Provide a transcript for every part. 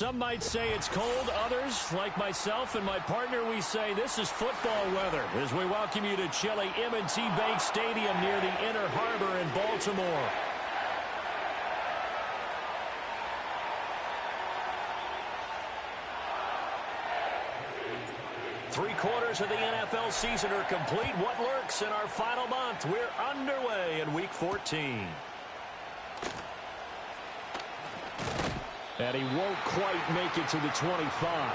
Some might say it's cold. Others, like myself and my partner, we say this is football weather as we welcome you to chilly M&T Bank Stadium near the Inner Harbor in Baltimore. Three-quarters of the NFL season are complete. What lurks in our final month? We're underway in Week 14. And he won't quite make it to the 25.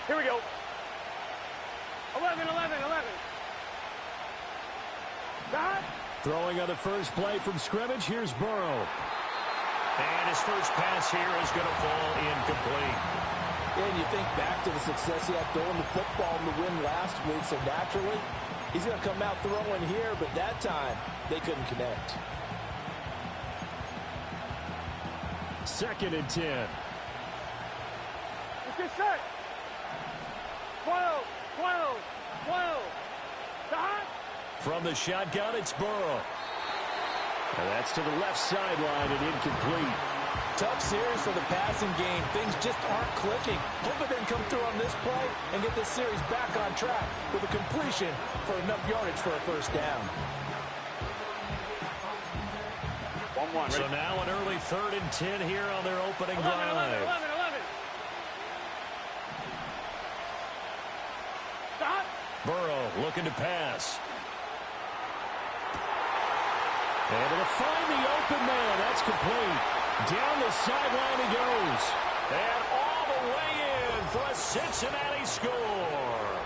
Here we go. 11. Got it. Throwing on the first play from scrimmage, here's Burrow. And his first pass here is going to fall incomplete. And you think back to the success he had throwing the football in the win last week, so naturally, he's going to come out throwing here, but that time, they couldn't connect. 2nd and 10. Let's get set. 12. Got it. From the shotgun, it's Burrow. And that's to the left sideline and incomplete. Tough series for the passing game. Things just aren't clicking. Hoping they can come through on this play and get this series back on track with a completion for enough yardage for a first down. 1-1. So now an early 3rd and 10 here on their opening drive. 11. Got it. Burrow looking to pass. Able to find the open man. That's complete. Down the sideline he goes. And all the way in for a Cincinnati score.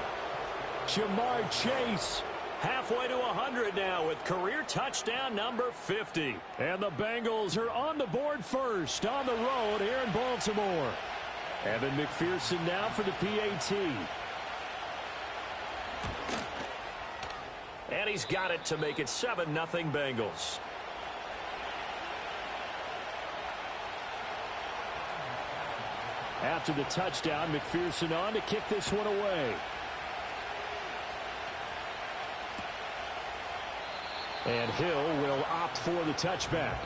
Jamar Chase halfway to 100 now with career touchdown number 50. And the Bengals are on the board first on the road here in Baltimore. Evan McPherson now for the PAT. And he's got it to make it 7-0 Bengals. After the touchdown, McPherson on to kick this one away. And Hill will opt for the touchback.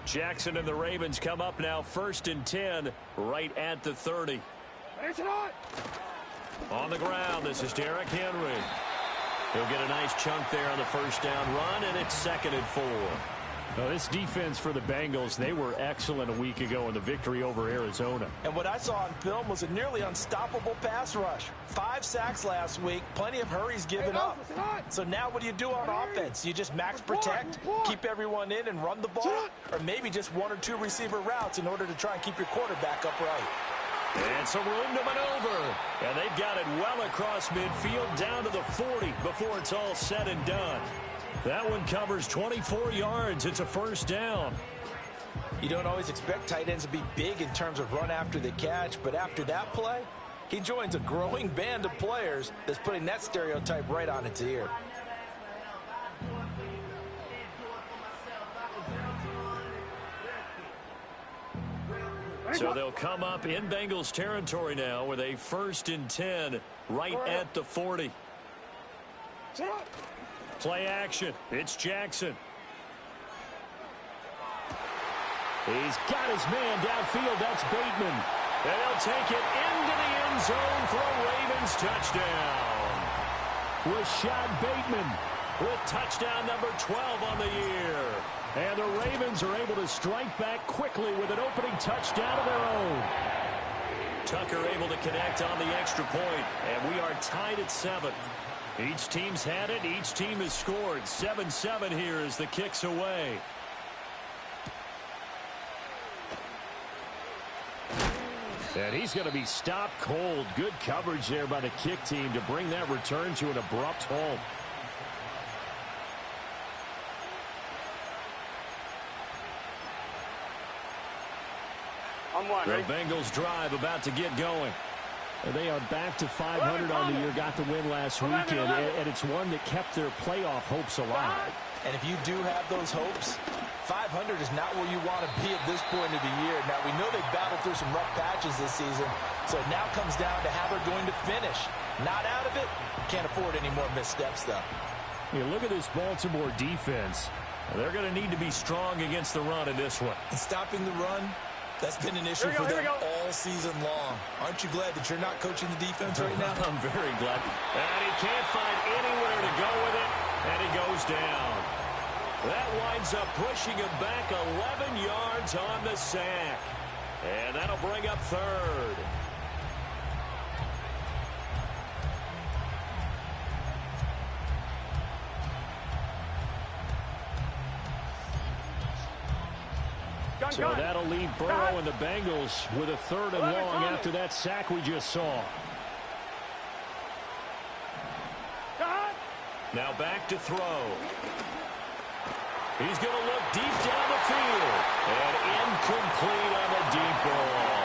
Jackson and the Ravens come up now 1st and 10 right at the 30. On the ground, this is Derrick Henry. He'll get a nice chunk there on the first down run, and it's 2nd and 4. Now, this defense for the Bengals, they were excellent a week ago in the victory over Arizona. And what I saw on film was a nearly unstoppable pass rush. 5 sacks last week, plenty of hurries given up. So now what do you do on offense? You just max protect, keep everyone in and run the ball? Or maybe just 1 or 2 receiver routes in order to try and keep your quarterback upright? And some room to maneuver. And they've got it well across midfield down to the 40 before it's all said and done. That one covers 24 yards. It's a first down. You don't always expect tight ends to be big in terms of run after the catch, but after that play, he joins a growing band of players that's putting that stereotype right on its ear. So they'll come up in Bengals territory now with a 1st and 10 right at the 40. Play action. It's Jackson. He's got his man downfield. That's Bateman. And he'll take it into the end zone for a Ravens touchdown. Rashad Bateman with touchdown number 12 on the year. And the Ravens are able to strike back quickly with an opening touchdown of their own. Tucker able to connect on the extra point, and we are tied at 7. Each team's had it. Each team has scored. 7-7 here as the kick's away. And he's going to be stopped cold. Good coverage there by the kick team to bring that return to an abrupt halt. On one, The ready? Bengals drive about to get going. They are back to 500 on the year, got the win last weekend, and it's one that kept their playoff hopes alive. And if you do have those hopes, 500 is not where you want to be at this point of the year. Now, we know they battled through some rough patches this season, so it now comes down to how they're going to finish. Not out of it. Can't afford any more missteps, though. You look at this Baltimore defense. They're going to need to be strong against the run in this one. And stopping the run, that's been an issue for them all season long. Aren't you glad that you're not coaching the defense right now? I'm very glad. And he can't find anywhere to go with it, and he goes down. That winds up pushing him back 11 yards on the sack. And that'll bring up third. So that'll leave Burrow and the Bengals with a 3rd and long after that sack we just saw. Now back to throw. He's going to look deep down the field. And incomplete on the deep ball.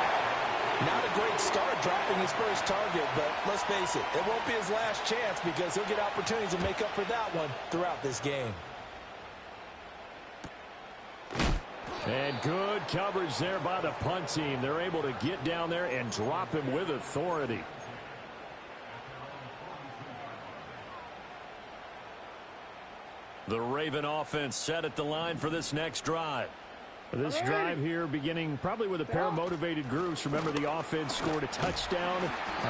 Not a great start dropping his first target, but let's face it, it won't be his last chance because he'll get opportunities to make up for that one throughout this game. And good coverage there by the punt team. They're able to get down there and drop him with authority. The Raven offense set at the line for this next drive. This drive here beginning probably with a pair of motivated groups. Remember, the offense scored a touchdown.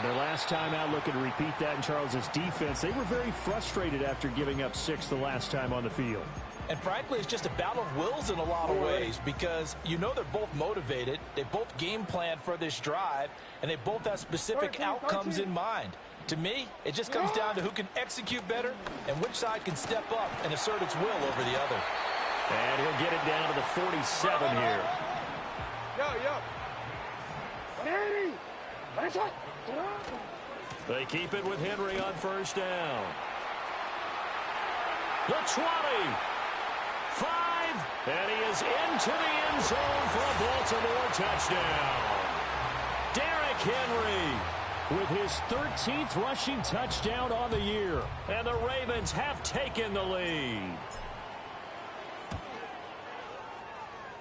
Their last time out, looking to repeat that in Charles's defense. They were very frustrated after giving up 6 the last time on the field. And frankly, it's just a battle of wills in a lot of ways because you know they're both motivated. They both game plan for this drive, and they both have specific outcomes in mind. To me, it just comes down to who can execute better and which side can step up and assert its will over the other. And he'll get it down to the 47 here. They keep it with Henry on first down. The 20. 5. And he is into the end zone for a Baltimore touchdown. Derrick Henry with his 13th rushing touchdown on the year. And the Ravens have taken the lead.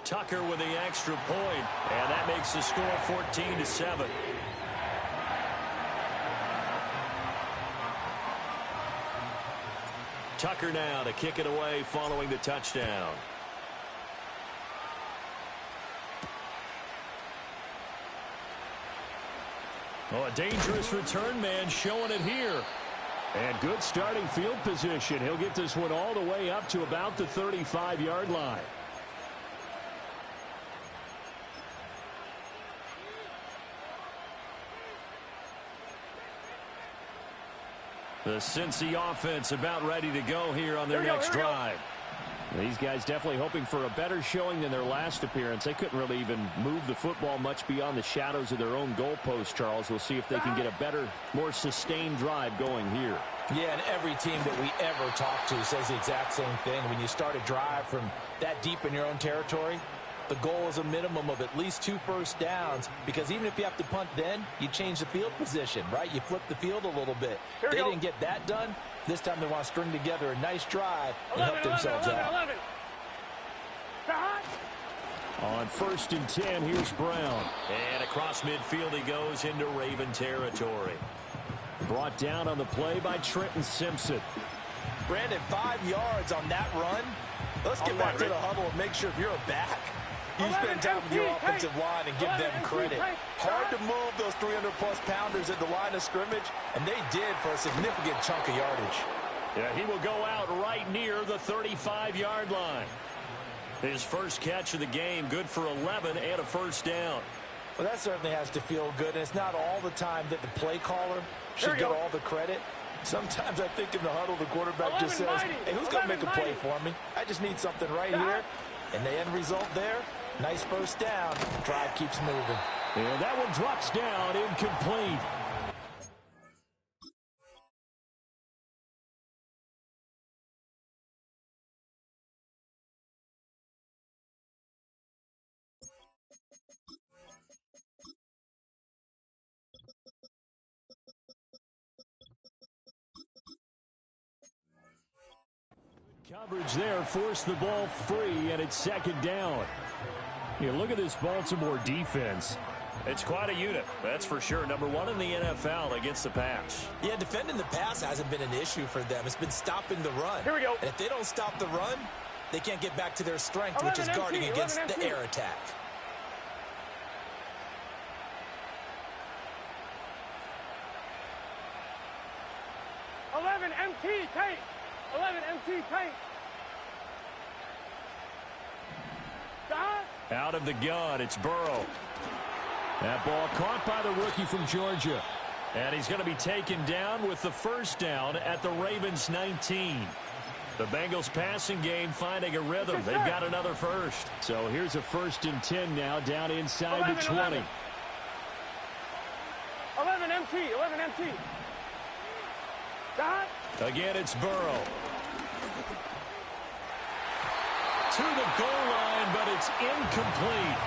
Tucker with the extra point, and that makes the score 14-7. Tucker now to kick it away following the touchdown. Oh, a dangerous return man showing it here. And good starting field position. He'll get this one all the way up to about the 35-yard line. The Cincy offense about ready to go here on their next drive. These guys definitely hoping for a better showing than their last appearance. They couldn't really even move the football much beyond the shadows of their own goalpost, Charles. We'll see if they can get a better, more sustained drive going here. Yeah, and every team that we ever talk to says the exact same thing. When you start a drive from that deep in your own territory, the goal is a minimum of at least 2 first downs, because even if you have to punt then, you change the field position, right? You flip the field a little bit. They didn't get that done. This time they want to string together a nice drive and help themselves out. On 1st and 10, here's Brown. And across midfield he goes into Raven territory. Brought down on the play by Trenton Simpson. Brandon, 5 yards on that run. Let's get back to the huddle and make sure if you're a back, you spend time with your offensive line and give them credit. Hard to move those 300-plus pounders at the line of scrimmage, and they did for a significant chunk of yardage. Yeah, he will go out right near the 35-yard line. His first catch of the game, good for 11 and a first down. Well, that certainly has to feel good, and it's not all the time that the play caller should get all the credit. Sometimes I think in the huddle, the quarterback just says, hey, who's going to make a play for me? I just need something right here. And the end result there, nice first down. Drive keeps moving. And that one drops down, incomplete. Coverage there forced the ball free, and it's second down. You look at this Baltimore defense. It's quite a unit, that's for sure. Number one in the NFL against the pass. Yeah, defending the pass hasn't been an issue for them. It's been stopping the run. Here we go. And if they don't stop the run, they can't get back to their strength, which is guarding against the air attack. 11 MT tank. 11 MT tank. Stop. Out of the gun, it's Burrow. That ball caught by the rookie from Georgia. And he's going to be taken down with the first down at the Ravens 19. The Bengals passing game finding a rhythm. They've got another first. So here's a 1st and 10 now down inside the 20. 11 MT. 11 MT. Stop. Again, it's Burrow. To the goal line, but it's incomplete.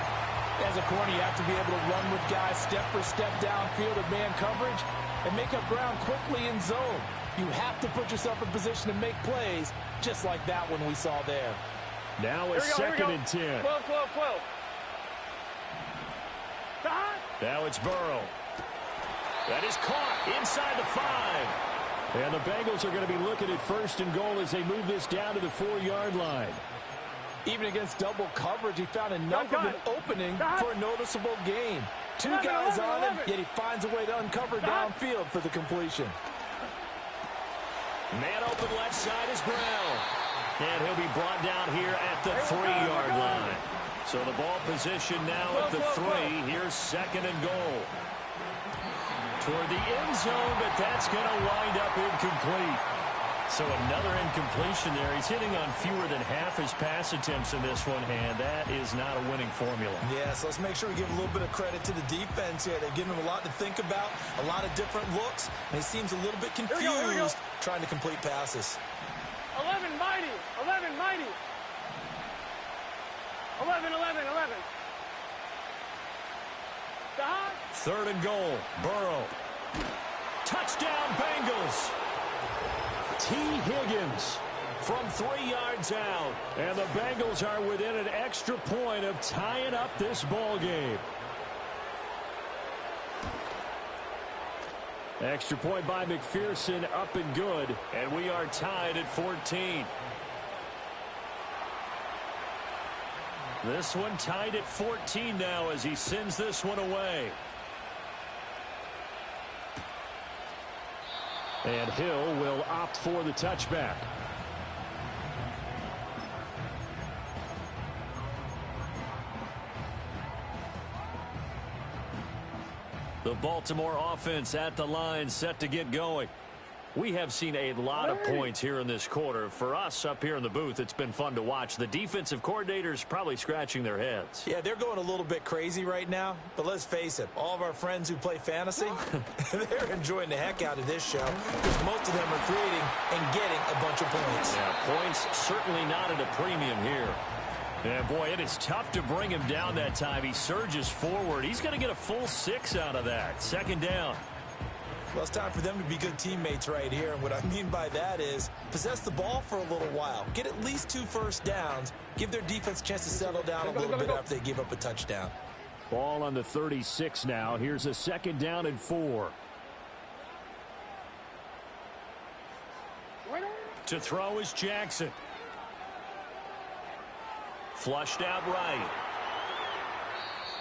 As a corner, you have to be able to run with guys step for step downfield in man coverage and make up ground quickly in zone. You have to put yourself in position to make plays, just like that one we saw there. Now a 2nd and 10. 12. Stop. Now it's Burrow. That is caught inside the 5. And the Bengals are going to be looking at 1st and goal as they move this down to the 4-yard line. Even against double coverage, he found enough of an opening for a noticeable gain. 2 guys on him, yet he finds a way to uncover downfield for the completion. Man open left side is Brown. And he'll be brought down here at the 3-yard line. So the ball position now at the 3. Here's 2nd and goal. Toward the end zone, but that's going to wind up incomplete. So another incompletion there. He's hitting on fewer than half his pass attempts in this one, and that is not a winning formula. Yeah, so let's make sure we give a little bit of credit to the defense here. They've given him a lot to think about, a lot of different looks, and he seems a little bit confused trying to complete passes. 11 mighty. 11 mighty. 11. Stop. 3rd and goal. Burrow. Touchdown, Bengals. T. Higgins from 3 yards out. And the Bengals are within an extra point of tying up this ball game. Extra point by McPherson, up and good. And we are tied at 14. This one tied at 14 now as he sends this one away. And Hill will opt for the touchback. The Baltimore offense at the line, set to get going. We have seen a lot of points here in this quarter. For us up here in the booth, it's been fun to watch. The defensive coordinators probably scratching their heads. Yeah, they're going a little bit crazy right now. But let's face it, all of our friends who play fantasy, they're enjoying the heck out of this show because most of them are creating and getting a bunch of points. Yeah, points certainly not at a premium here. And, boy, it is tough to bring him down that time. He surges forward. He's going to get a full 6 out of that. 2nd down. Well, it's time for them to be good teammates right here. And what I mean by that is possess the ball for a little while. Get at least 2 first downs. Give their defense a chance to settle down a little bit after they give up a touchdown. Ball on the 36 now. Here's a 2nd down and 4. To throw is Jackson. Flushed out right.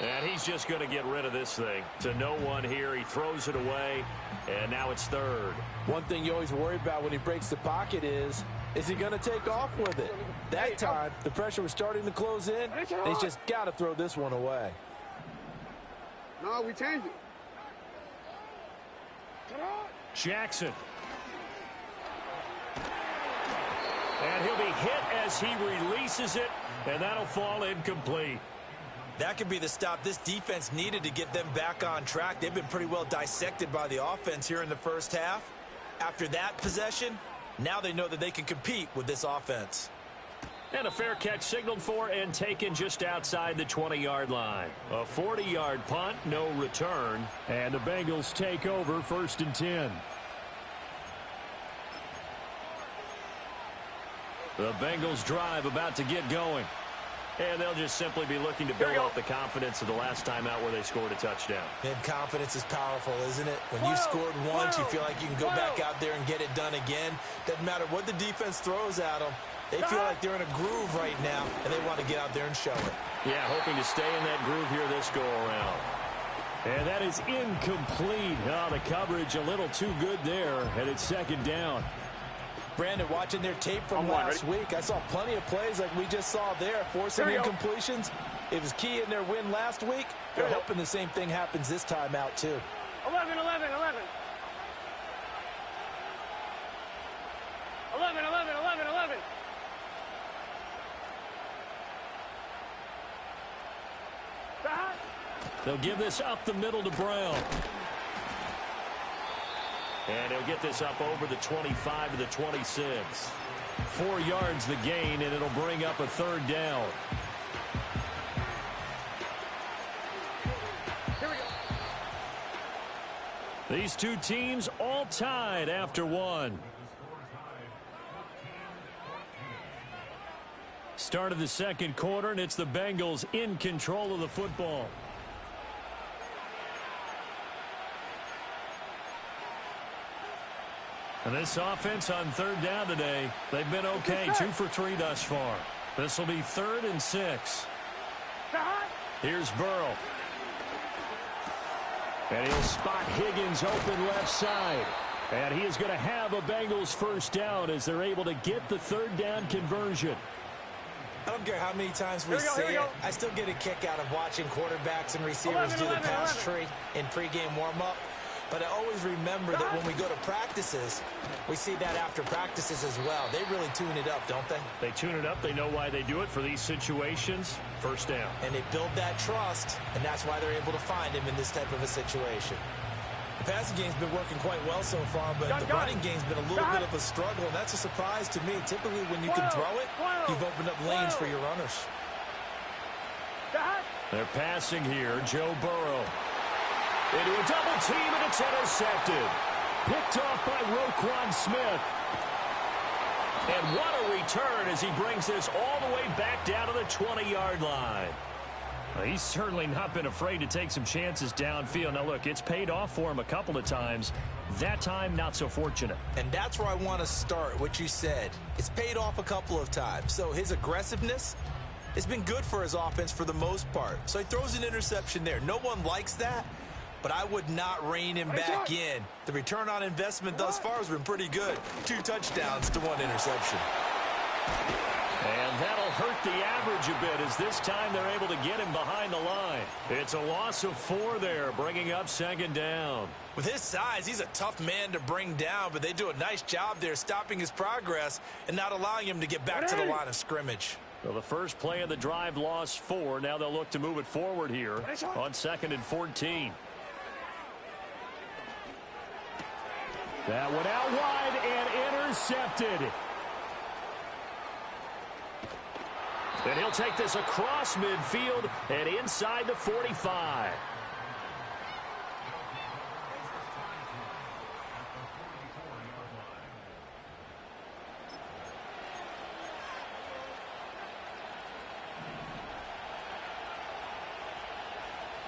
And he's just going to get rid of this thing. To no one here. He throws it away. And now it's 3rd. One thing you always worry about when he breaks the pocket is he going to take off with it? That time, the pressure was starting to close in. And he's just got to throw this one away. No, we changed it. Jackson. And he'll be hit as he releases it. And that'll fall incomplete. That could be the stop this defense needed to get them back on track. They've been pretty well dissected by the offense here in the first half. After that possession, now they know that they can compete with this offense. And a fair catch signaled for and taken just outside the 20-yard line. A 40-yard punt, no return. And the Bengals take over 1st and 10. The Bengals drive about to get going. And they'll just simply be looking to build off the confidence of the last time out where they scored a touchdown. And confidence is powerful, isn't it? When you've scored once, you feel like you can go back out there and get it done again. Doesn't matter what the defense throws at them. They feel like they're in a groove right now, and they want to get out there and show it. Yeah, hoping to stay in that groove here this go-around. And that is incomplete. Oh, the coverage a little too good there, and it's second down. Brandon, watching their tape from last week, I saw plenty of plays like we just saw there, forcing incompletions. It was key in their win last week. They're hoping the same thing happens this time out, too. 11, 11, 11. 11, 11, 11, 11. They'll give this up the middle to Brown. And he'll get this up over the 25 to the 26. 4 yards the gain, and it'll bring up a third down. Here we go. These two teams all tied after one. Start of the second quarter, and it's the Bengals in control of the football. And this offense on third down today, they've been okay. 2 for 3 thus far. This will be 3rd and 6. Here's Burrow. And he'll spot Higgins open left side. And he is going to have a Bengals first down as they're able to get the third down conversion. I don't care how many times we say it. I still get a kick out of watching quarterbacks and receivers do the pass tree in pregame warm-up. But I always remember that when we go to practices, we see that after practices as well. They really tune it up, don't they? They tune it up. They know why they do it for these situations. First down. And they build that trust, and that's why they're able to find him in this type of a situation. The passing game's been working quite well so far, but the running game's been a little bit of a struggle, and that's a surprise to me. Typically, when you can throw it, you've opened up lanes for your runners. They're passing here. Joe Burrow. Into a double team, and it's intercepted. Picked off by Roquan Smith. And what a return as he brings this all the way back down to the 20-yard line. Well, he's certainly not been afraid to take some chances downfield. Now, look, it's paid off for him a couple of times. That time, not so fortunate. And that's where I want to start, what you said. It's paid off a couple of times. So his aggressiveness has been good for his offense for the most part. So he throws an interception there. No one likes that. But I would not rein him back in. The return on investment thus far has been pretty good. 2 touchdowns to 1 interception. And that'll hurt the average a bit as this time they're able to get him behind the line. It's a loss of 4 there, bringing up second down. With his size, he's a tough man to bring down, but they do a nice job there stopping his progress and not allowing him to get back to the line of scrimmage. Well, the first play of the drive lost 4. Now they'll look to move it forward here on 2nd and 14. That went out wide and intercepted. And he'll take this across midfield and inside the 45.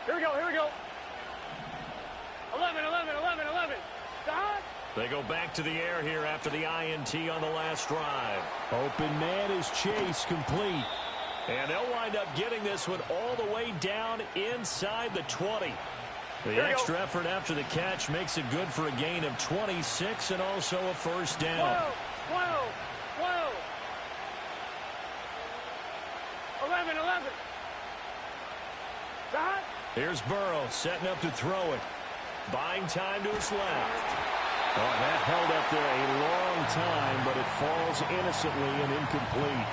Here we go, here we go. 11, 11, 11, 11. They go back to the air here after the INT on the last drive. Open man is Chase, complete. And they'll wind up getting this one all the way down inside the 20. The extra effort after the catch makes it good for a gain of 26 and also a first down. Whoa, whoa, whoa. 11, 11. Here's Burrow setting up to throw it. Buying time to his left. Oh, that held up there a long time, but it falls innocently and incomplete.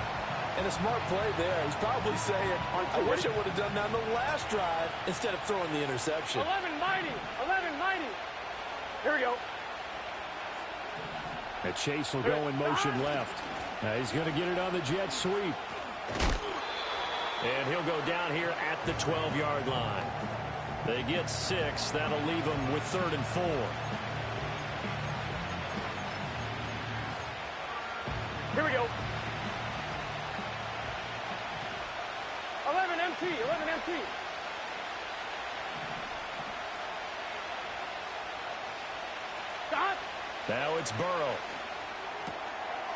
And a smart play there. He's probably saying, I wish I would have done that on the last drive instead of throwing the interception. 11 mighty. 11 mighty. Here we go. And Chase will go in motion left. Now he's going to get it on the jet sweep. And he'll go down here at the 12-yard line. They get 6. That'll leave them with 3rd and 4. Here we go. empty. Stop. Now it's Burrow.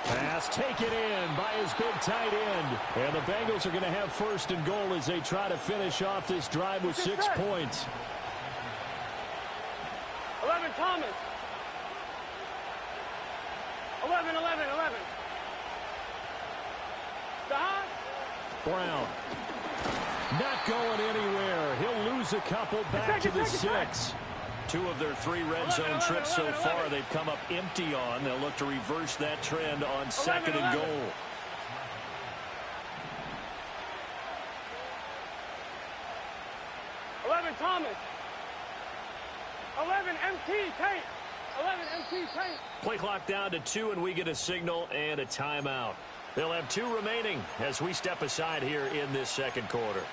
Pass taken in by his big tight end. And the Bengals are going to have first and goal as they try to finish off this drive with 6 points. 11, Thomas. 11. Stop. Brown. Not going anywhere. He'll lose a couple back to the 6. 2 of their 3 red zone trips so far they've come up empty on. They'll look to reverse that trend on 2nd and goal. 11, Thomas. 11, MT, Tate. 11, MT, Tate. Play clock down to 2, and we get a signal and a timeout. They'll have 2 remaining as we step aside here in this second quarter.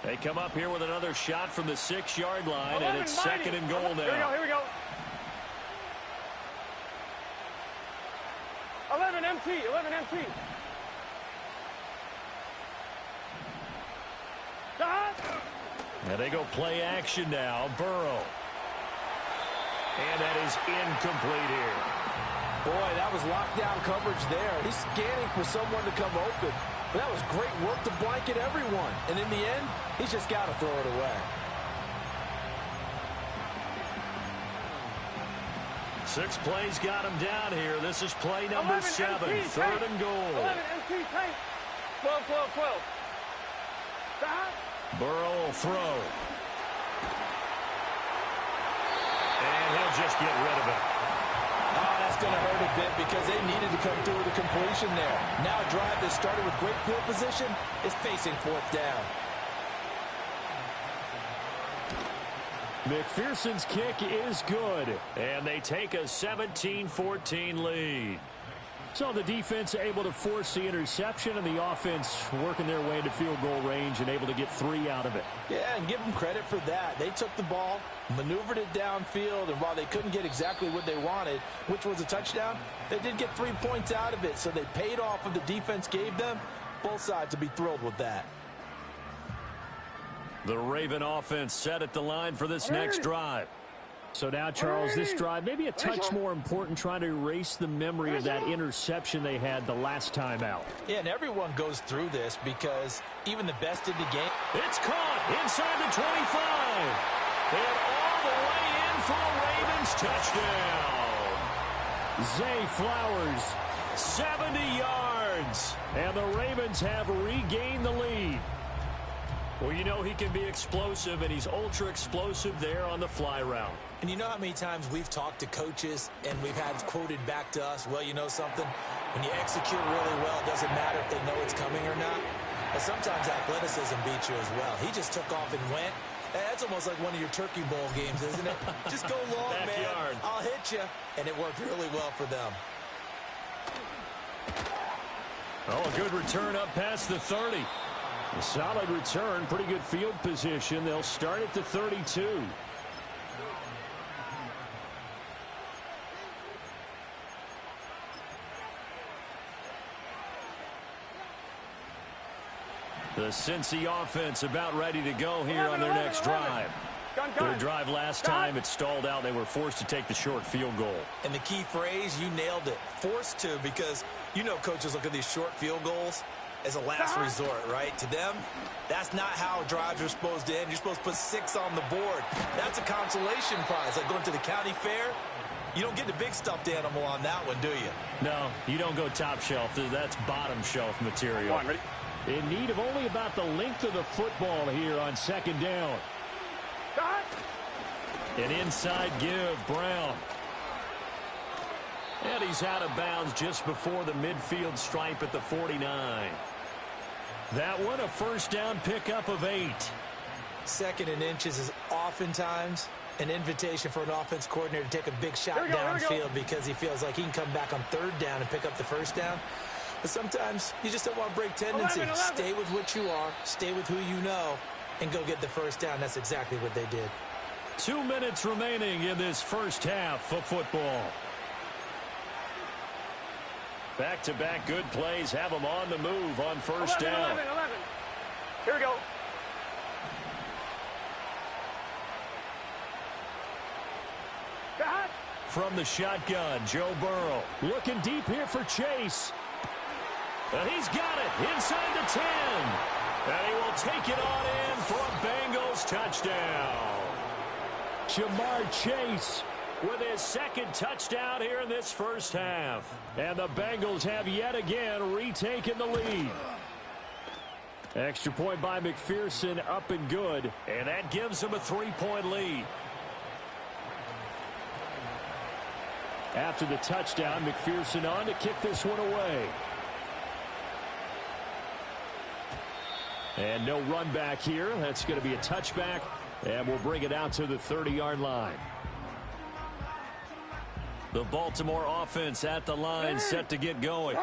They come up here with another shot from the 6-yard line, and it's 2nd and goal now. Here we go. 11 MT. Stop. And they go play action now. Burrow. And that is incomplete here. Boy, that was lockdown coverage there. He's scanning for someone to come open. But that was great work to blanket everyone. And in the end, he's just got to throw it away. 6 plays got him down here. This is play number 7. 3rd and goal. 11 MT, Tate. 12. Stop. Burrow will throw. And he'll just get rid of it. Oh, that's going to hurt a bit because they needed to come through with a completion there. Now a drive that started with great field position is facing 4th down. McPherson's kick is good. And they take a 17-14 lead. So the defense able to force the interception, and the offense working their way into field goal range and able to get 3 out of it. Yeah, and give them credit for that. They took the ball, maneuvered it downfield, and while they couldn't get exactly what they wanted, which was a touchdown, they did get 3 points out of it, so they paid off what the defense gave them. Both sides will be thrilled with that. The Raven offense set at the line for this next drive. So now, Charles, this drive maybe a touch more important, trying to erase the memory of that interception they had the last time out. Yeah, and everyone goes through this because even the best in the game. It's caught inside the 25. And all the way in for a Ravens touchdown. Zay Flowers, 70 yards. and the Ravens have regained the lead. Well, you know he can be explosive, and he's ultra-explosive there on the fly route. And you know how many times we've talked to coaches and we've had quoted back to us, well, you know something? When you execute really well, it doesn't matter if they know it's coming or not. But sometimes athleticism beats you as well. He just took off and went. That's almost like one of your Turkey Bowl games, isn't it? Just go long, Backyard. man. I'll hit you. And it worked really well for them. Oh, a good return up past the 30. A solid return, pretty good field position. They'll start at the 32. The Cincy offense about ready to go here on their next drive. Their drive last time, it stalled out. They were forced to take the short field goal. And the key phrase, you nailed it. Forced to, because you know coaches look at these short field goals as a last resort, right? To them, that's not how drives are supposed to end. You're supposed to put 6 on the board. That's a consolation prize, like going to the county fair. You don't get the big stuffed animal on that one, do you? No, you don't go top shelf. That's bottom shelf material. Come on, ready? In need of only about the length of the football here on second down. An inside give, Brown. And he's out of bounds just before the midfield stripe at the 49. That one, a first down pickup of 8. 2nd and inches is oftentimes an invitation for an offense coordinator to take a big shot downfield because he feels like he can come back on 3rd down and pick up the first down. But sometimes you just don't want to break tendency. 11. Stay with what you are, stay with who you know, and go get the first down. That's exactly what they did. 2 minutes remaining in this first half of football. Back-to-back good plays have them on the move on first 11, down. 11. Here we go. Got. From the shotgun, Joe Burrow looking deep here for Chase. And he's got it inside the 10. And he will take it on in for a Bengals touchdown. Jamar Chase with his second touchdown here in this first half. And the Bengals have yet again retaken the lead. Extra point by McPherson, up and good. And that gives them a 3-point lead. After the touchdown, McPherson on to kick this one away. And no run back here. That's going to be a touchback. And we'll bring it out to the 30-yard line. The Baltimore offense at the line, set to get going.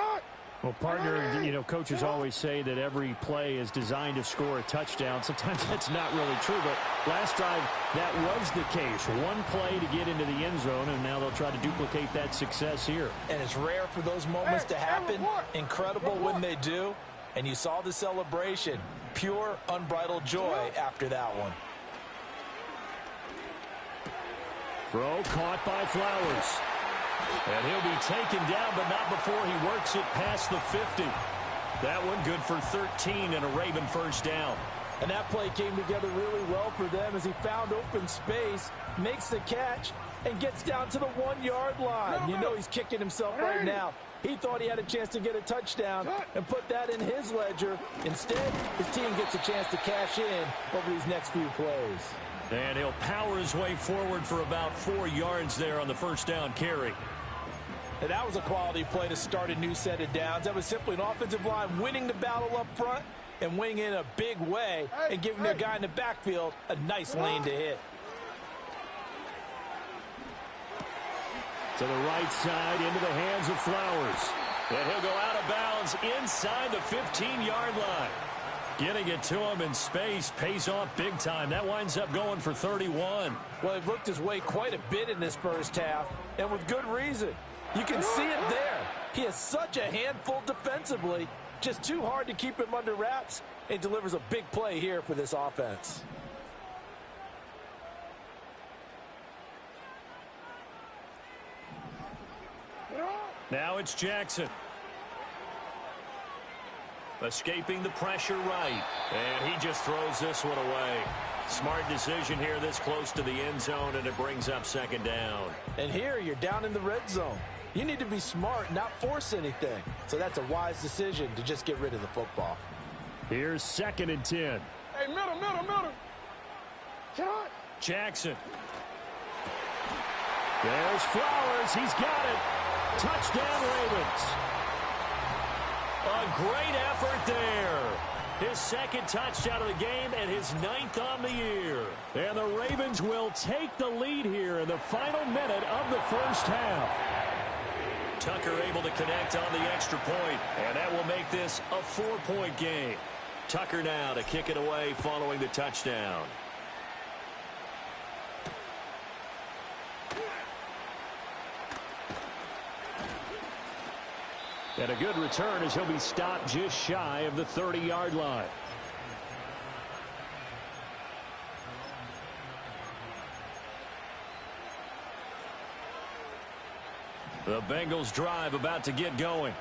Well, partner, you know, coaches always say that every play is designed to score a touchdown. Sometimes that's not really true, but last drive, that was the case. One play to get into the end zone, and now they'll try to duplicate that success here. And it's rare for those moments to happen. Incredible when they do. And you saw the celebration. Pure, unbridled joy after that one. Throw caught by Flowers. And he'll be taken down, but not before he works it past the 50. That one good for 13 and a Raven first down. And that play came together really well for them as he found open space, makes the catch, and gets down to the 1-yard line. You know he's kicking himself right now. He thought he had a chance to get a touchdown and put that in his ledger. Instead, his team gets a chance to cash in over these next few plays. And he'll power his way forward for about 4 yards there on the first down carry. And that was a quality play to start a new set of downs. That was simply an offensive line winning the battle up front and winning in a big way and giving their guy in the backfield a nice lane to hit. To the right side, into the hands of Flowers. And he'll go out of bounds inside the 15-yard line. Getting it to him in space pays off big time. That winds up going for 31. Well, he looked his way quite a bit in this first half, and with good reason. You can see it there. He is such a handful defensively. Just too hard to keep him under wraps. He delivers a big play here for this offense. Now it's Jackson. Escaping the pressure right. And he just throws this one away. Smart decision here this close to the end zone, and it brings up second down. And here you're down in the red zone. You need to be smart, not force anything. So that's a wise decision to just get rid of the football. Here's 2nd and 10. Hey, middle. Shot. Jackson. There's Flowers. He's got it. Touchdown, Ravens. A great effort there. His second touchdown of the game and his 9th on the year. And the Ravens will take the lead here in the final minute of the first half. Tucker able to connect on the extra point, and that will make this a 4-point game. Tucker now to kick it away following the touchdown. And a good return as he'll be stopped just shy of the 30-yard line. The Bengals drive about to get going.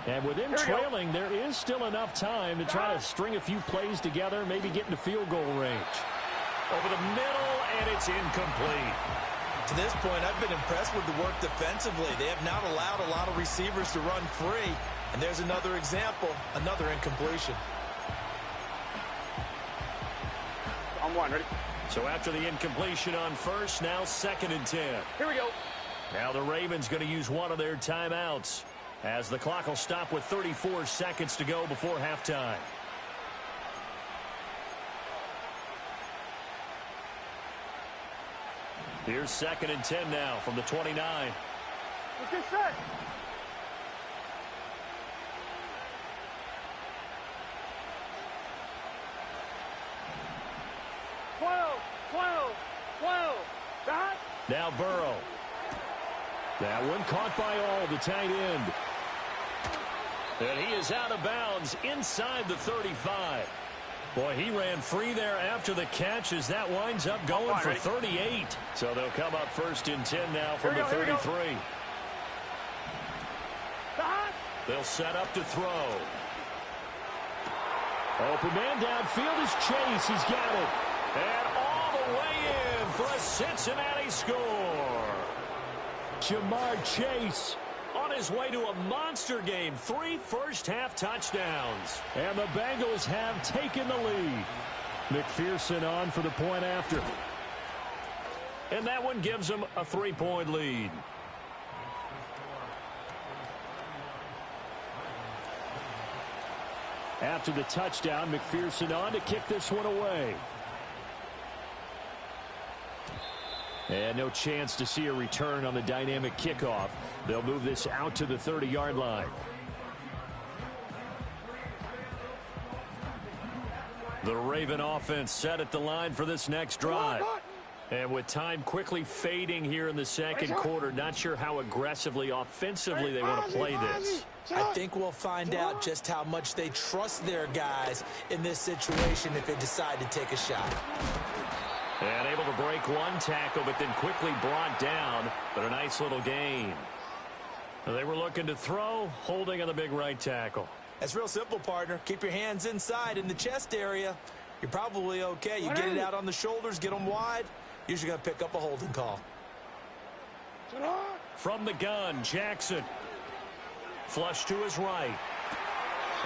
And with him trailing, there is still enough time to try to string a few plays together, maybe get into field goal range. Over the middle, and it's incomplete. To this point, I've been impressed with the work defensively. They have not allowed a lot of receivers to run free. And there's another example, another incompletion. On one, ready? So after the incompletion on first, now 2nd and 10. Here we go. Now the Ravens going to use one of their timeouts as the clock will stop with 34 seconds to go before halftime. Here's 2nd and 10 now from the 29. Let's get set. 12. Stop. Now Burrow. That one caught by all, the tight end. And he is out of bounds inside the 35. Boy, he ran free there after the catch as that winds up going for 38. So they'll come up first and 10 now from the 33. They'll set up to throw. Open man downfield is Chase. He's got it. And all the way in for a Cincinnati score. Jamar Chase on his way to a monster game. 3 first-half touchdowns. And the Bengals have taken the lead. McPherson on for the point after. And that one gives them a 3-point lead. After the touchdown, McPherson on to kick this one away. And no chance to see a return on the dynamic kickoff. They'll move this out to the 30-yard line. The Raven offense set at the line for this next drive. And with time quickly fading here in the second quarter, not sure how aggressively, offensively they want to play this. I think we'll find out just how much they trust their guys in this situation if they decide to take a shot. And able to break one tackle, but then quickly brought down. But a nice little gain. They were looking to throw, holding on the big right tackle. That's real simple, partner. Keep your hands inside in the chest area. You're probably okay. You get it out on the shoulders, get them wide. Usually going to pick up a holding call. From the gun, Jackson. Flush to his right.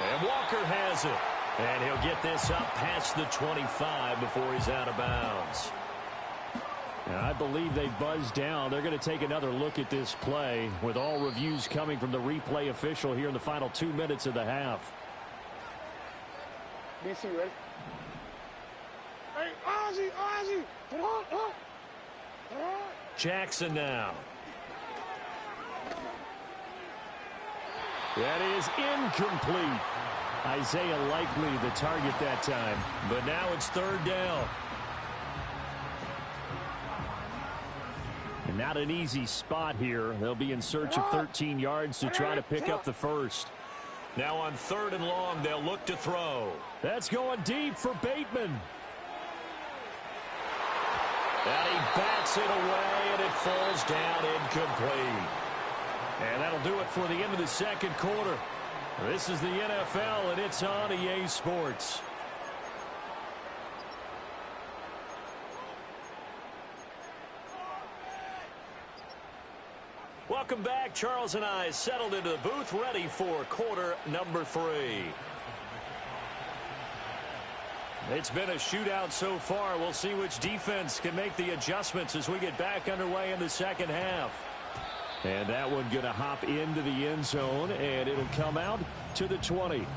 And Walker has it. And he'll get this up past the 25 before he's out of bounds. And I believe they buzzed down. They're going to take another look at this play with all reviews coming from the replay official here in the final 2 minutes of the half. BC, ready? Hey, Ozzy, Ozzy! Come on, up! Come on! Jackson now. That is incomplete. Isaiah Likely the target that time. But now it's third down. And not an easy spot here. They'll be in search of 13 yards to try to pick up the first. Now on third and long, they'll look to throw. That's going deep for Bateman. And he bats it away, and it falls down incomplete. And that'll do it for the end of the second quarter. This is the NFL, and it's on EA Sports. Welcome back. Charles and I settled into the booth, ready for quarter number 3. It's been a shootout so far. We'll see which defense can make the adjustments as we get back underway in the second half. And that one going to hop into the end zone, and it'll come out to the 20.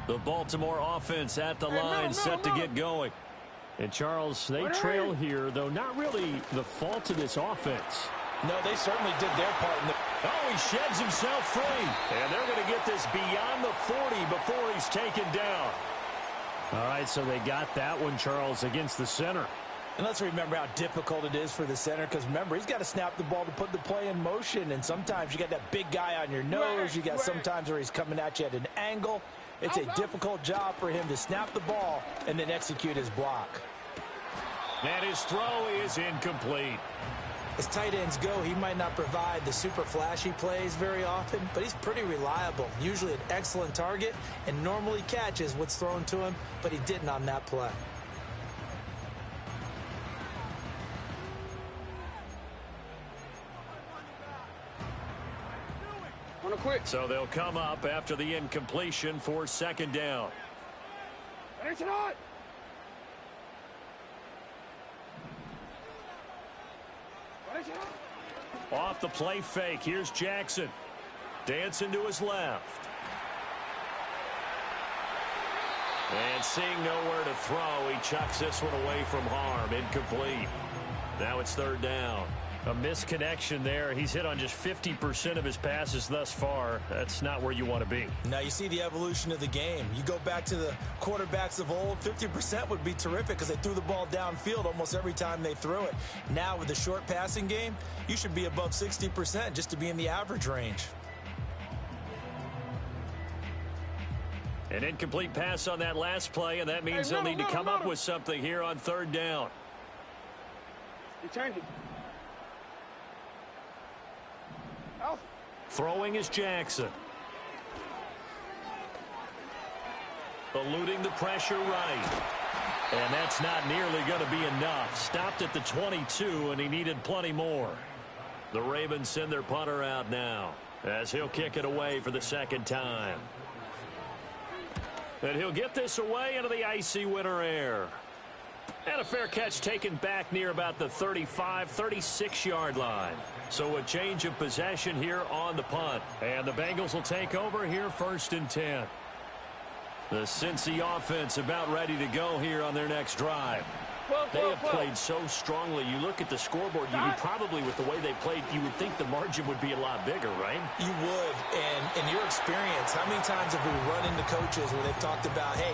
The Baltimore offense at the line, set to get going. And, Charles, they trail here, though not really the fault of this offense. No, they certainly did their part. Oh, he sheds himself free. And they're going to get this beyond the 40 before he's taken down. All right, so they got that one, Charles, against the center. And let's remember how difficult it is for the center, because remember, he's got to snap the ball to put the play in motion, and sometimes you got that big guy on your nose. You got sometimes where he's coming at you at an angle. It's a difficult job for him to snap the ball and then execute his block. And his throw is incomplete. As tight ends go, he might not provide the super flashy plays very often, but he's pretty reliable. Usually an excellent target and normally catches what's thrown to him, but he didn't on that play. So they'll come up after the incompletion for second down. Off the play fake. Here's Jackson. Dancing to his left. And seeing nowhere to throw, he chucks this one away from harm. Incomplete. Now it's third down. A misconnection there. He's hit on just 50% of his passes thus far. That's not where you want to be. Now you see the evolution of the game. You go back to the quarterbacks of old, 50% would be terrific because they threw the ball downfield almost every time they threw it. Now with the short passing game, you should be above 60% just to be in the average range. An incomplete pass on that last play, and that means they'll need to come up with something here on third down. He turned it. Throwing is Jackson. Eluding the pressure right. And that's not nearly going to be enough. Stopped at the 22, and he needed plenty more. The Ravens send their punter out now as he'll kick it away for the second time. And he'll get this away into the icy winter air. And a fair catch taken back near about the 35, 36-yard line. So a change of possession here on the punt. And the Bengals will take over here 1st and 10. The Cincy offense about ready to go here on their next drive. They have played so strongly. You look at the scoreboard, you would probably, with the way they played, you would think the margin would be a lot bigger, right? You would. And in your experience, how many times have we run into coaches where they've talked about, hey,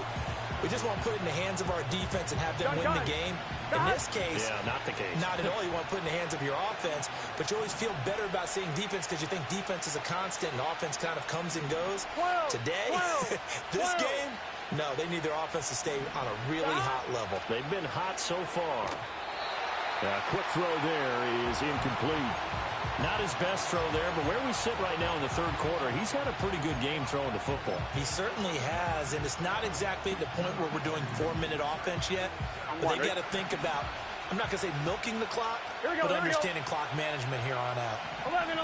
we just want to put it in the hands of our defense and have them win the game? In this case, not the case. Not at all. You want to put it in the hands of your offense, but you always feel better about seeing defense because you think defense is a constant and offense kind of comes and goes. Today, this game, no, they need their offense to stay on a really hot level. They've been hot so far. Quick throw there is incomplete. Not his best throw there, but where we sit right now in the third quarter, he's had a pretty good game throwing the football. He certainly has, and it's not exactly the point where we're doing 4-minute offense yet, but they got to think about, I'm not going to say milking the clock, but understanding clock management here on out. 11.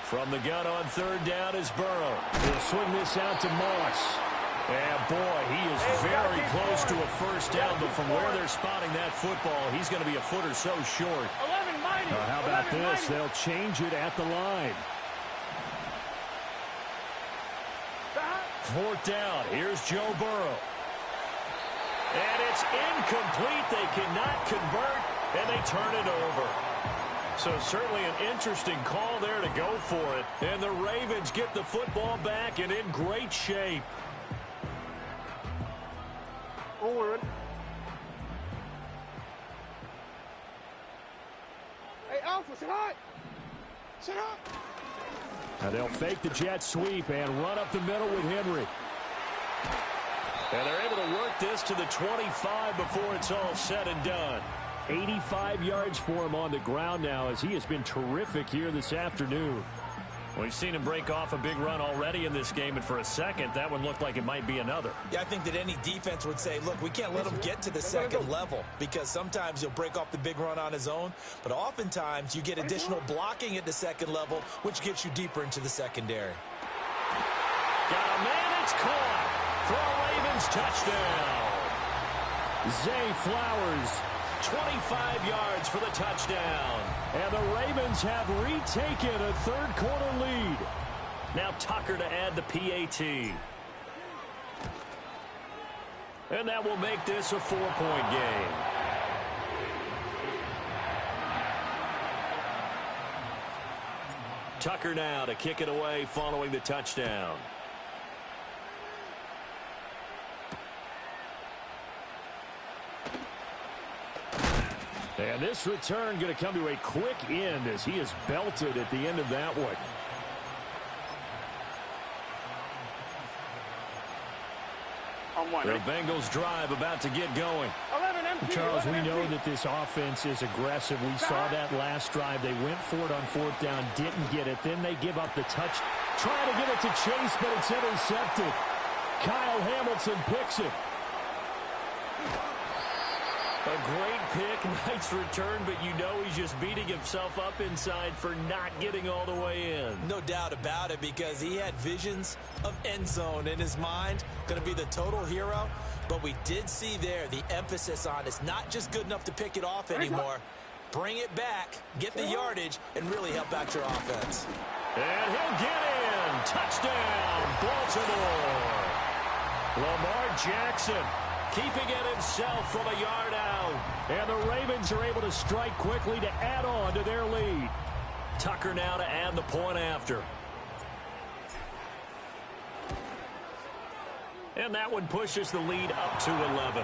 From the gun on third down is Burrow. He'll swing this out to Moss. And, boy, he is very close to a first down, but from where they're spotting that football, he's going to be a foot or so short. How about this? They'll change it at the line. 4th down. Here's Joe Burrow. And it's incomplete. They cannot convert, and they turn it over. So certainly an interesting call there to go for it. And the Ravens get the football back and in great shape. Forward. Hey, Alpha, sit hot. Sit hot. Now they'll fake the jet sweep and run up the middle with Henry. And they're able to work this to the 25 before it's all said and done. 85 yards for him on the ground now as he has been terrific here this afternoon. We've seen him break off a big run already in this game, and for a second, that one looked like it might be another. Yeah, I think that any defense would say, look, we can't let him get to the second level because sometimes he'll break off the big run on his own, but oftentimes you get additional blocking at the second level, which gets you deeper into the secondary. Got a man, it's caught for a Ravens touchdown. Zay Flowers, 25 yards for the touchdown. and the Ravens have retaken a third-quarter lead. Now Tucker to add the PAT. And that will make this a 4-point game. Tucker now to kick it away following the touchdown. And this return going to come to a quick end as he is belted at the end of that one. The Bengals drive about to get going. Charles, we know that this offense is aggressive. We saw that last drive. They went for it on fourth down, didn't get it. Then they give up the touch. Trying to get it to Chase, but it's intercepted. Kyle Hamilton picks it. A great pick, nice return, but you know he's just beating himself up inside for not getting all the way in. No doubt about it, because he had visions of end zone in his mind, going to be the total hero. But we did see there the emphasis on it's not just good enough to pick it off anymore. Bring it back, get the yardage, and really help out your offense. And he'll get in. Touchdown, Baltimore. Lamar Jackson keeping it himself from a yard out. And the Ravens are able to strike quickly to add on to their lead. Tucker now to add the point after. And that one pushes the lead up to 11.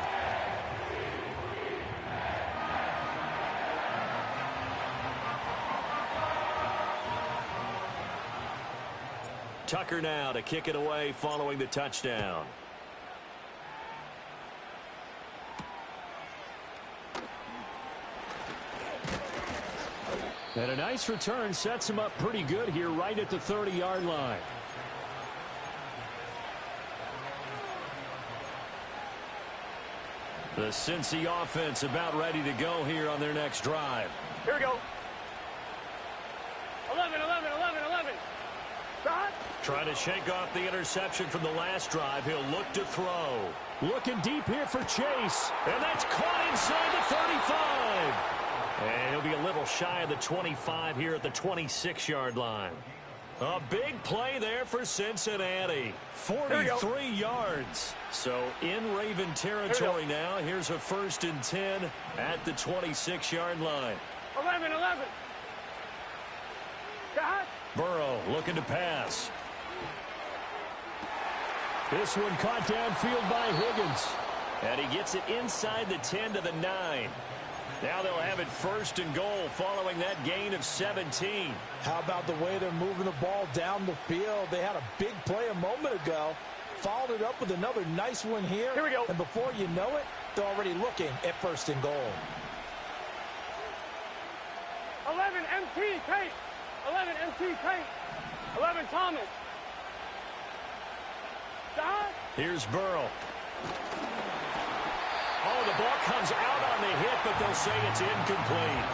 Tucker now to kick it away following the touchdown. And a nice return sets him up pretty good here right at the 30-yard line. The Cincy offense about ready to go here on their next drive. Here we go. 11. Stop. Trying to shake off the interception from the last drive. He'll look to throw. Looking deep here for Chase. And that's caught inside the 35. And he'll be a little shy of the 25 here at the 26-yard line. A big play there for Cincinnati. 43 yards. So in Raven territory now. Here's a 1st and 10 at the 26-yard line. 11. Stop. Burrow looking to pass. This one caught downfield by Higgins. And he gets it inside the 10 to the 9. Now they'll have it 1st and goal following that gain of 17. How about the way they're moving the ball down the field? They had a big play a moment ago. Followed it up with another nice one here. Here we go. And before you know it, they're already looking at 1st and goal. 11 MT Tate. 11 MT Tate. 11 Thomas. Stop. Here's Burrow. Oh, the ball comes out on the hit, but they'll say it's incomplete.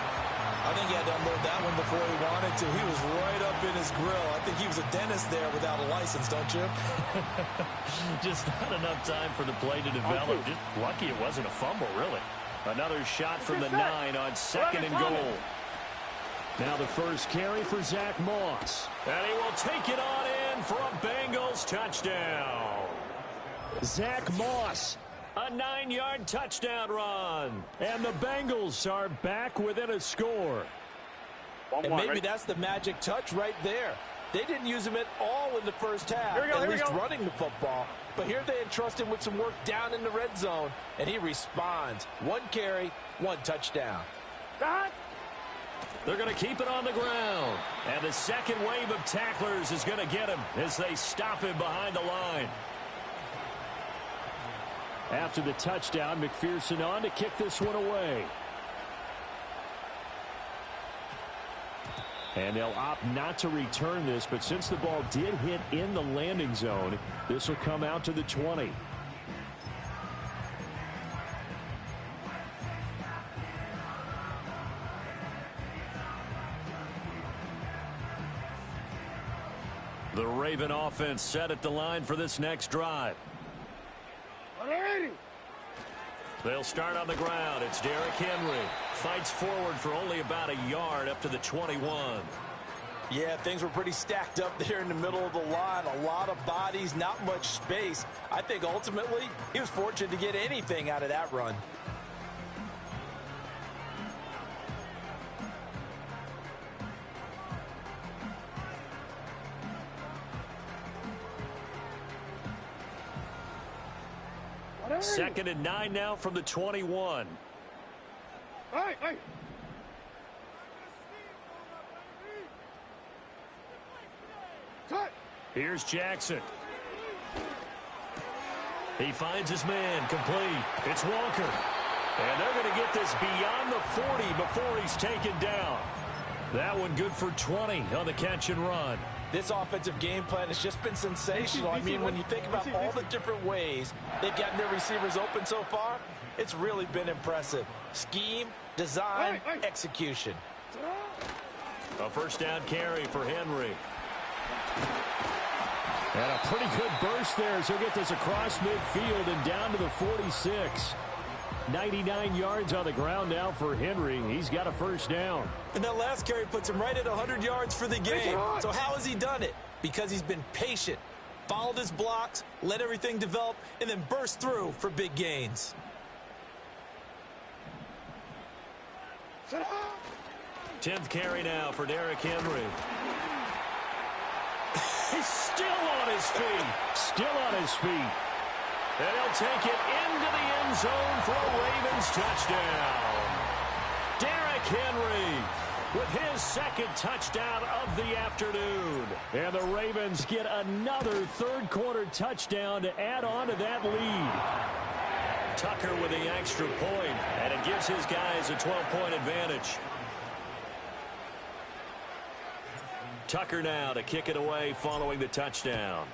I think he had to unload that one before he wanted to. He was right up in his grill. I think he was a dentist there without a license, don't you? Just not enough time for the play to develop. Just lucky it wasn't a fumble, really. Another shot from the 9 on 2nd and goal. Now the first carry for Zach Moss. And he will take it on in for a Bengals touchdown. Zach Moss. A 9-yard touchdown run. And the Bengals are back within a score. And maybe that's the magic touch right there. They didn't use him at all in the first half, at least running the football. But here they entrust him with some work down in the red zone, and he responds. 1 carry, 1 touchdown. Stop. They're going to keep it on the ground. And the second wave of tacklers is going to get him as they stop him behind the line. After the touchdown, McPherson on to kick this one away. And they'll opt not to return this, but since the ball did hit in the landing zone, this will come out to the 20. The Raven offense set at the line for this next drive. They'll start on the ground. It's Derrick Henry. Fights forward for only about a yard up to the 21. Yeah, things were pretty stacked up there in the middle of the line. A lot of bodies, not much space. I think ultimately he was fortunate to get anything out of that run. Second and 9 now from the 21. Hey. Cut. Here's Jackson. He finds his man, complete. It's Walker. And they're going to get this beyond the 40 before he's taken down. That one good for 20 on the catch and run. This offensive game plan has just been sensational. I mean, when you think about all the different ways they've gotten their receivers open so far, it's really been impressive. Scheme, design, execution. A first down carry for Henry. And a pretty good burst there as he'll get this across midfield and down to the 46. 99 yards on the ground now for Henry. He's got a first down. And that last carry puts him right at 100 yards for the game. So how has he done it? Because he's been patient. Followed his blocks, let everything develop, and then burst through for big gains. 10th carry now for Derrick Henry. He's still on his feet. Still on his feet. And he'll take it into the end zone for a Ravens touchdown. Derrick Henry with his second touchdown of the afternoon. And the Ravens get another third-quarter touchdown to add on to that lead. Tucker with the extra point, and it gives his guys a 12-point advantage. Tucker now to kick it away following the touchdown.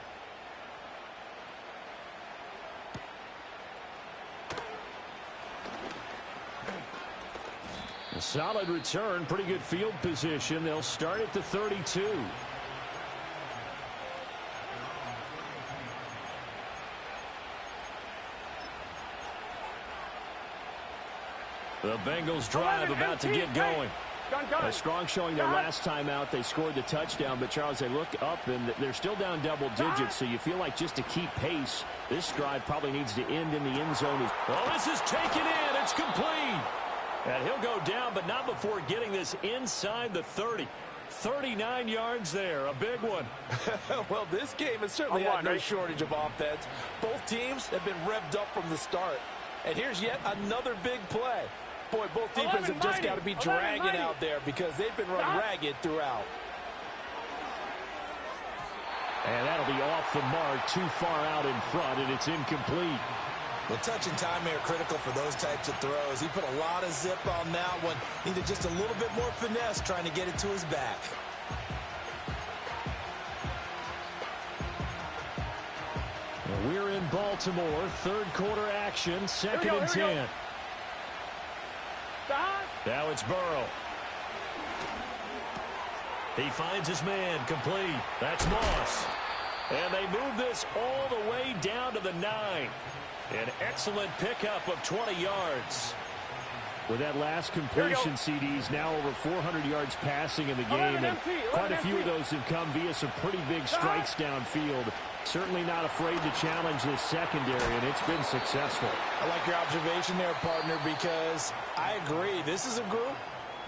A solid return, pretty good field position. They'll start at the 32. The Bengals drive about to get going. A strong showing their last time out. They scored the touchdown, but Charles, they look up and they're still down double digits, so you feel like just to keep pace, this drive probably needs to end in the end zone. Oh, this is taken in. It's complete. And he'll go down, but not before getting this inside the 30. 39 yards there, a big one. Well, this game has certainly had no shortage of offense. Both teams have been revved up from the start. And here's yet another big play. Boy, both defenses have just got to be dragging out there because they've been run ragged throughout. And that'll be off the mark, too far out in front, and it's incomplete. Well, touch and time are critical for those types of throws. He put a lot of zip on that one. Needed just a little bit more finesse trying to get it to his back. We're in Baltimore. Third quarter action. Second and 10. Now it's Burrow. He finds his man complete. That's Moss. And they move this all the way down to the 9. An excellent pickup of 20 yards. With that last completion, CDs now over 400 yards passing in the game, and quite a few of those have come via some pretty big strikes downfield. Certainly not afraid to challenge this secondary, and it's been successful. I like your observation there, partner, because I agree. This is a group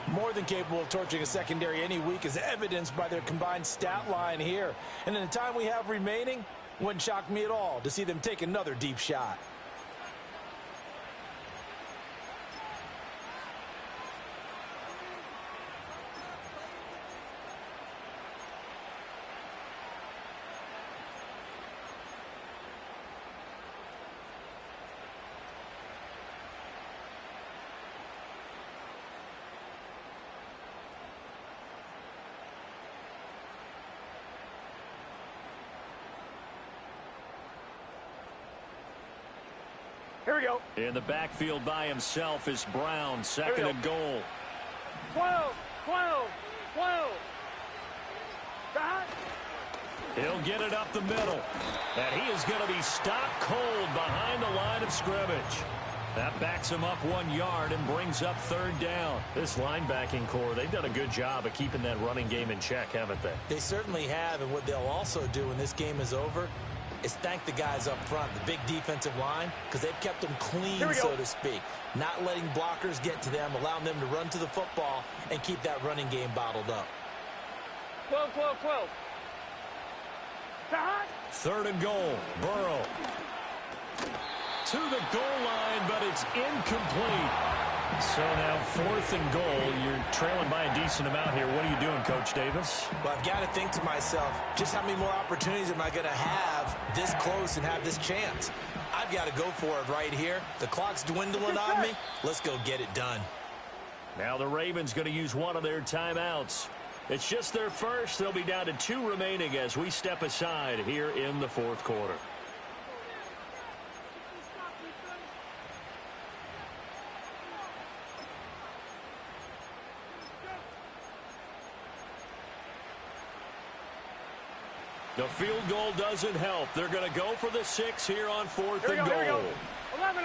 more than capable of torching a secondary any week, as evidenced by their combined stat line here. And in the time we have remaining, wouldn't shock me at all to see them take another deep shot. Here we go. In the backfield by himself is Brown, second and goal. 12. He'll get it up the middle. And he is going to be stopped cold behind the line of scrimmage. That backs him up 1 yard and brings up third down. This linebacking core, they've done a good job of keeping that running game in check, haven't they? They certainly have, and what they'll also do when this game is over is thank the guys up front, the big defensive line, because they've kept them clean, so to speak. Not letting blockers get to them, allowing them to run to the football and keep that running game bottled up. 12. Third and goal, Burrow. To the goal line, but it's incomplete. So now fourth and goal. You're trailing by a decent amount here. What are you doing, Coach Davis? Well, I've got to think to myself, just how many more opportunities am I going to have this close and have this chance? I've got to go for it right here. The clock's dwindling on me. Let's go get it done. Now the Ravens going to use one of their timeouts. It's just their first. They'll be down to 2 remaining as we step aside here in the fourth quarter. The field goal doesn't help. They're going to go for the 6 here on fourth and goal. Here we go. 11.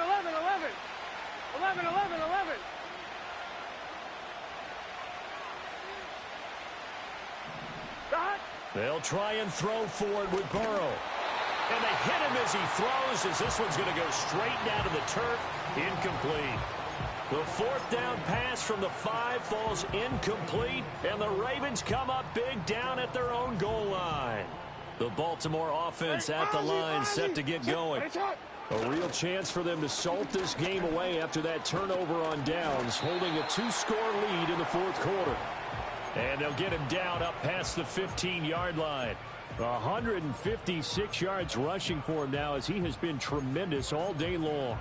They'll try and throw for it with Burrow. And they hit him as he throws, as this one's going to go straight down to the turf. Incomplete. The fourth down pass from the 5 falls incomplete, and the Ravens come up big down at their own goal line. The Baltimore offense at the line set to get going. A real chance for them to salt this game away after that turnover on downs, holding a 2-score lead in the fourth quarter. And they'll get him down up past the 15-yard line. 156 yards rushing for him now, as he has been tremendous all day long.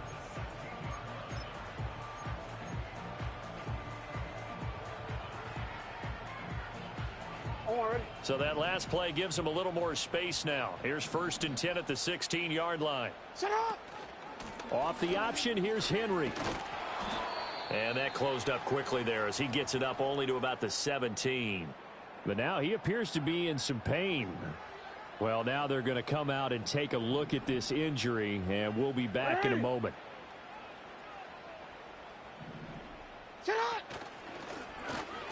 So that last play gives him a little more space now. Here's 1st and 10 at the 16-yard line. Set up. Off the option, here's Henry. And that closed up quickly there as he gets it up only to about the 17. But now he appears to be in some pain. Well, now they're going to come out and take a look at this injury, and we'll be back in a moment. Set up.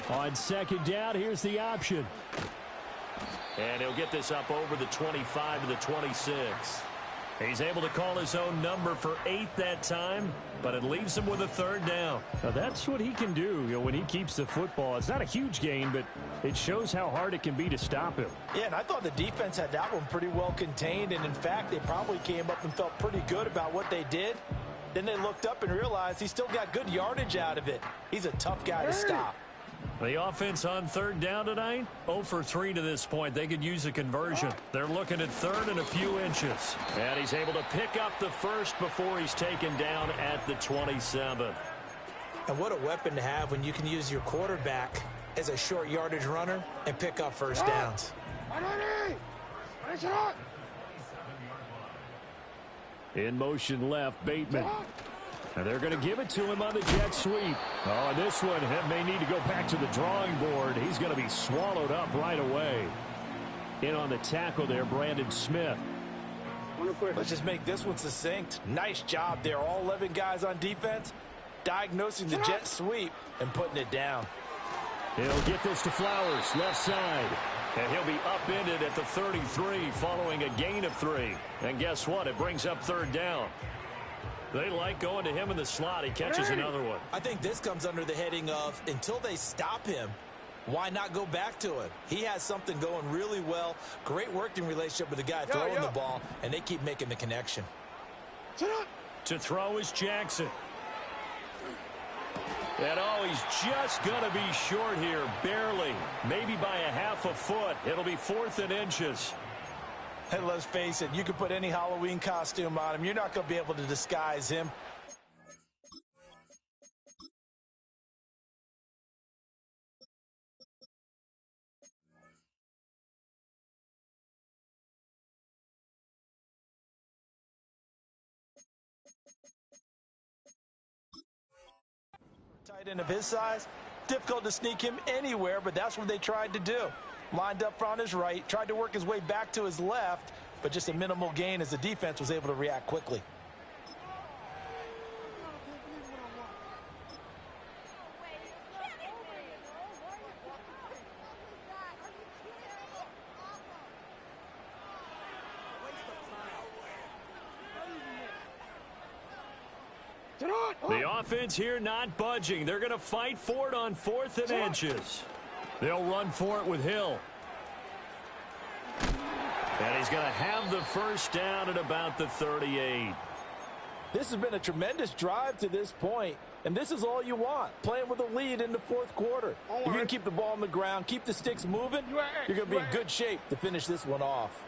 On 2nd down, here's the option. And he'll get this up over the 25 to the 26. He's able to call his own number for 8 that time, but it leaves him with a 3rd down. Now that's what he can do, when he keeps the football. It's not a huge gain, but it shows how hard it can be to stop him. Yeah, and I thought the defense had that one pretty well contained, and in fact, they probably came up and felt pretty good about what they did. Then they looked up and realized he still got good yardage out of it. He's a tough guy to stop. The offense on 3rd down tonight, 0 for 3 to this point. They could use a conversion. They're looking at 3rd and a few inches. And he's able to pick up the first before he's taken down at the 27. And what a weapon to have when you can use your quarterback as a short yardage runner and pick up first downs. In motion left, Bateman. And they're going to give it to him on the jet sweep. Oh, and this one may need to go back to the drawing board. He's going to be swallowed up right away. In on the tackle there, Brandon Smith. Let's just make this one succinct. Nice job there. All 11 guys on defense diagnosing the jet sweep and putting it down. He'll get this to Flowers, left side. And he'll be upended at the 33 following a gain of 3. And guess what? It brings up 3rd down. They like going to him in the slot. He catches another one. I think this comes under the heading of, until they stop him, why not go back to him? He has something going really well. Great working relationship with the guy throwing the ball, and they keep making the connection. To throw is Jackson. And oh, he's just going to be short here, barely. Maybe by a half a foot. It'll be 4th and inches. And let's face it, you can put any Halloween costume on him. You're not going to be able to disguise him. Tight end of his size, difficult to sneak him anywhere, but that's what they tried to do. Lined up on his right, tried to work his way back to his left, but just a minimal gain as the defense was able to react quickly. The offense here not budging. They're going to fight for it on 4th and inches. They'll run for it with Hill. And he's going to have the first down at about the 38. This has been a tremendous drive to this point, and this is all you want, playing with a lead in the fourth quarter. If you can keep the ball on the ground, keep the sticks moving, you're going to be in good shape to finish this one off.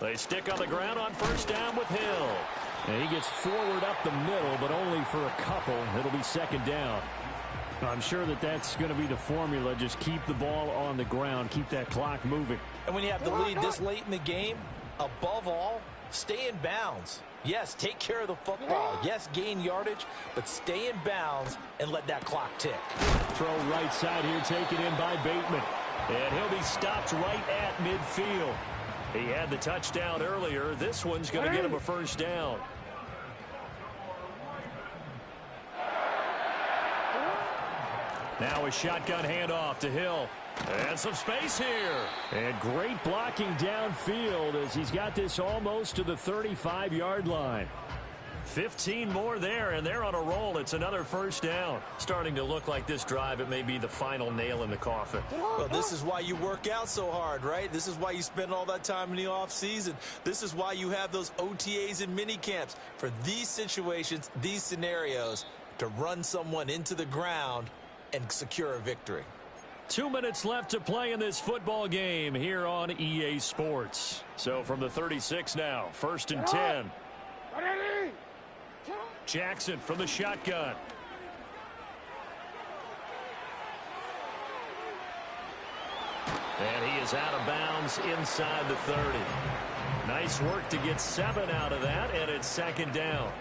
They stick on the ground on 1st down with Hill. And he gets forward up the middle, but only for a couple. It'll be 2nd down. I'm sure that's going to be the formula. Just keep the ball on the ground. Keep that clock moving. And when you have the lead this late in the game, above all, stay in bounds. Yes, take care of the football. Yes, gain yardage, but stay in bounds and let that clock tick. Throw right side here, taken in by Bateman. And he'll be stopped right at midfield. He had the touchdown earlier. This one's going to get him a first down. Now a shotgun handoff to Hill. And some space here. And great blocking downfield as he's got this almost to the 35-yard line. 15 more there, and they're on a roll. It's another first down. Starting to look like this drive, it may be the final nail in the coffin. Well, this is why you work out so hard, right? This is why you spend all that time in the offseason. This is why you have those OTAs and mini camps for these situations, these scenarios, to run someone into the ground and secure a victory. 2 minutes left to play in this football game here on EA Sports. So from the 36 now, 1st and 10. Jackson from the shotgun. And he is out of bounds inside the 30. Nice work to get 7 out of that, and it's 2nd down.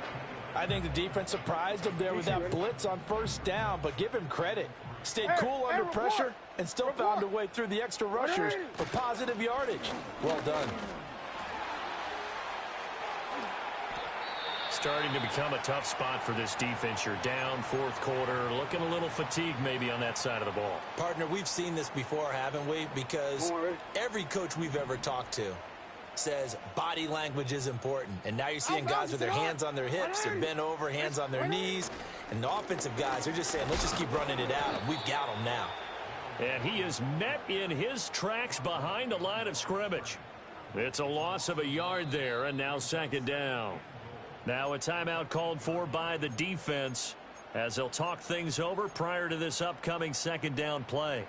I think the defense surprised him there with that blitz on 1st down, but give him credit. Stayed cool under pressure and still found a way through the extra rushers for positive yardage. Well done. Starting to become a tough spot for this defense. You're down 4th quarter, looking a little fatigued maybe on that side of the ball. Partner, we've seen this before, haven't we? Because every coach we've ever talked to says body language is important. And now you're seeing guys with their hands on their hips. They're bent over, hands on their knees. And the offensive guys are just saying, let's just keep running it out. And we've got them now. And he is met in his tracks behind the line of scrimmage. It's a loss of a yard there, and now 2nd down. Now a timeout called for by the defense as they'll talk things over prior to this upcoming 2nd down play.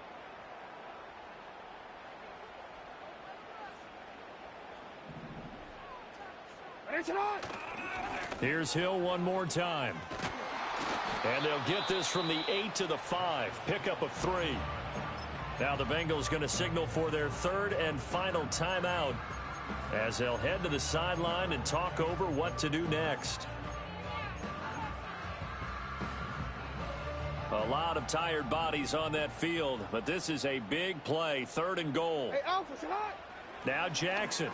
Here's Hill one more time. And they'll get this from the 8 to the 5. Pickup of 3. Now the Bengals going to signal for their 3rd and final timeout as they'll head to the sideline and talk over what to do next. A lot of tired bodies on that field, but this is a big play. 3rd and goal. Hey, Alpha, sit hot. Now Jackson.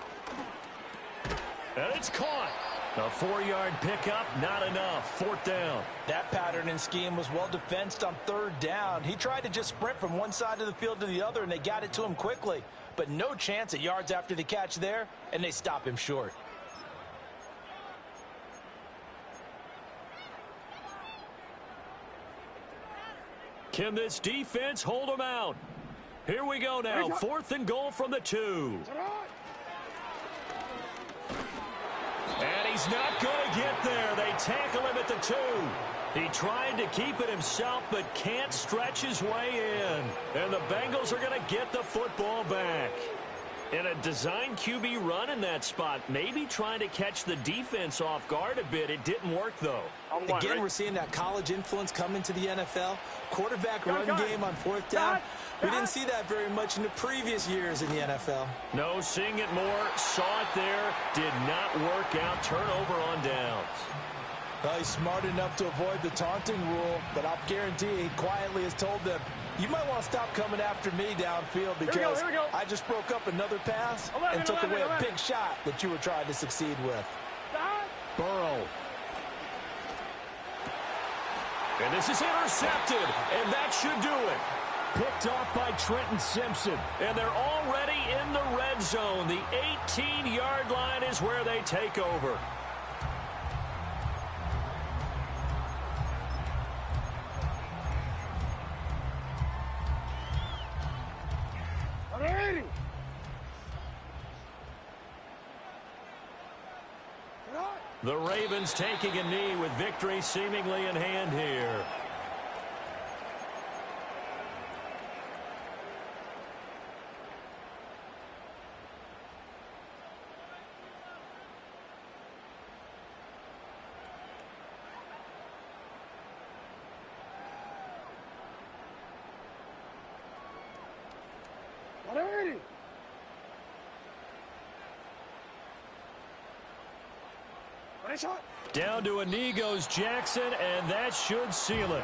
And it's caught. A 4-yard pickup, not enough. 4th down. That pattern and scheme was well defensed on 3rd down. He tried to just sprint from one side of the field to the other, and they got it to him quickly. But no chance at yards after the catch there, and they stop him short. Can this defense hold them out? Here we go now. 4th and goal from the 2. And he's not going to get there. They tackle him at the 2. He tried to keep it himself, but can't stretch his way in. And the Bengals are going to get the football back. In a design QB run in that spot, maybe trying to catch the defense off guard a bit. It didn't work, though. Again, we're seeing that college influence come into the NFL. Quarterback run game on 4th down. We didn't see that very much in the previous years in the NFL. No, seeing it more. Saw it there. Did not work out. Turnover on downs. Well, he's smart enough to avoid the taunting rule, but I'll guarantee he quietly has told them, you might want to stop coming after me downfield because I just broke up another pass and took away a big shot that you were trying to succeed with. Burrow. And this is intercepted, and that should do it. Picked off by Trenton Simpson. And they're already in the red zone. The 18-yard line is where they take over. The Ravens taking a knee with victory seemingly in hand here. Down to a knee goes Jackson, and that should seal it.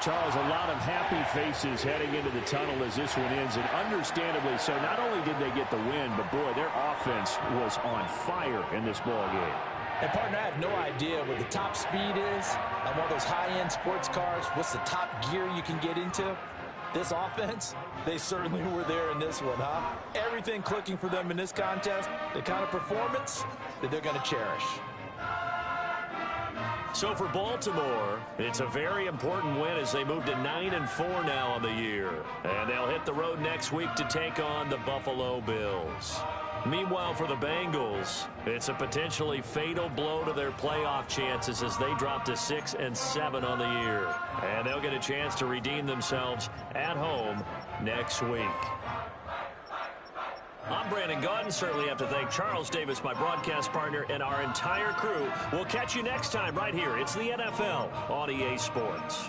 Charles, a lot of happy faces heading into the tunnel as this one ends, and understandably so. Not only did they get the win, but, boy, their offense was on fire in this ball game. And, partner, I have no idea what the top speed is on one of those high-end sports cars. What's the top gear you can get into? This offense, they certainly were there in this one, huh? Everything clicking for them in this contest, the kind of performance that they're going to cherish. So for Baltimore, it's a very important win as they move to 9-4 now on the year. And they'll hit the road next week to take on the Buffalo Bills. Meanwhile, for the Bengals, it's a potentially fatal blow to their playoff chances as they drop to 6-7 on the year. And they'll get a chance to redeem themselves at home next week. I'm Brandon Gaudin. Certainly have to thank Charles Davis, my broadcast partner, and our entire crew. We'll catch you next time right here. It's the NFL on EA Sports.